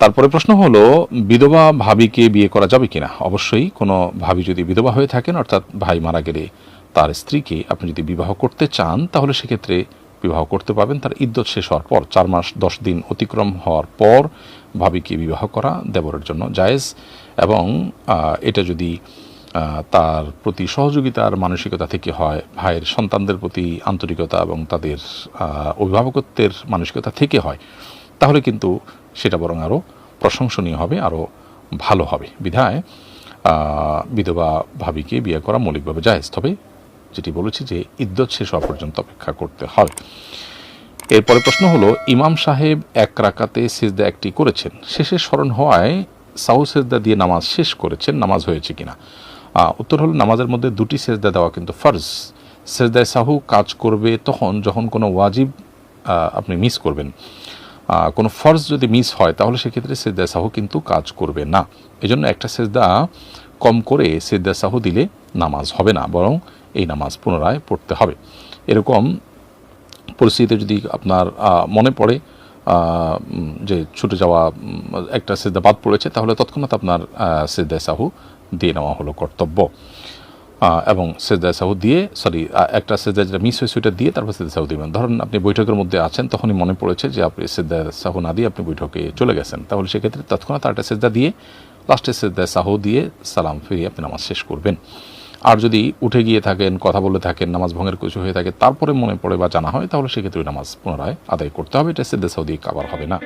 তারপরে প্রশ্ন হলো, বিধবা ভাবিকে বিয়ে করা যাবে কিনা? অবশ্যই কোনো ভাবি যদি বিধবা হয়ে থাকেন, অর্থাৎ ভাই মারা গেলে তার স্ত্রীকে আপনি যদি বিবাহ করতে চান, তাহলে সেক্ষেত্রে বিবাহ করতে পারবেন তার ইদ্যত শেষ হওয়ার পর। 4 মাস 10 দিন অতিক্রম হওয়ার পর ভাবিকে বিবাহ করা দেবরের জন্য জায়েজ। এবং এটা যদি তার প্রতি সহযোগিতার মানসিকতা থেকে হয়, ভাইয়ের সন্তানদের প্রতি আন্তরিকতা এবং তাদের অভিভাবকত্বের মানসিকতা থেকে হয়, তাহলে কিন্তু সেটা বরং আরও প্রশংসনীয় হবে, আরও ভালো হবে। বিধায় বিধবা ভাবিকে বিয়ে করা মৌলিকভাবে জায়েজ, তবে যেটি বলেছি যে ইদ্যত শেষ হওয়া পর্যন্ত অপেক্ষা করতে হবে। এরপরে প্রশ্ন হলো, ইমাম সাহেব এক রাকাতে সিজদা একটি করেছেন, শেষে স্মরণ হওয়ায় সাহু সেজদা দিয়ে নামাজ শেষ করেছেন, নামাজ হয়েছে কিনা? উত্তর হলো, নামাজের মধ্যে 2টি সেজদা দেওয়া কিন্তু ফরজ। সেজদায় সাহু কাজ করবে তখন যখন কোনো ওয়াজিব আপনি মিস করবেন। কোনো ফরজ যদি মিস হয় তাহলে সেক্ষেত্রে সেজদায় সাহু কিন্তু কাজ করবে না। এজন্য একটা সেজদা কম করে সেজদা সাহু দিলে নামাজ হবে না, বরং এই নামাজ পুনরায় পড়তে হবে। এরকম পরিস্থিতিতে যদি আপনার মনে পড়ে যে ছুটে যাওয়া একটা সেজদা বাদ পড়েছে, তাহলে তৎক্ষণাৎ আপনার সেজদায় সাহু দিয়ে নেওয়া হলো কর্তব্য। এবং সেজদায় সাহু দিয়ে একটা সেজদা যেটা মিস হয়েছে ওইটা দিয়ে তারপর সেজদায় সাহু দিবেন। ধরুন আপনি বৈঠকের মধ্যে আছেন, তখনই মনে পড়েছে যে আপনি সেজদায় সাহু না দিয়ে আপনি বৈঠকে চলে গেছেন, তাহলে সেক্ষেত্রে তৎক্ষণাৎ একটা সেজদা দিয়ে লাস্টে সেজদায় সাহু দিয়ে সালাম ফিরিয়ে আপনি নামাজ শেষ করবেন। আর যদি উঠে গিয়ে থাকেন, কথা বলে থাকেন, নামাজ ভঙ্গের কিছু হয়ে থাকে, তারপরে মনে পড়ে বা জানা হয়, তাহলে সেক্ষেত্রে ওই নামাজ পুনরায় আদায় করতে হবে। এটা সেজদায় সাহু দিয়ে কাভার হবে না।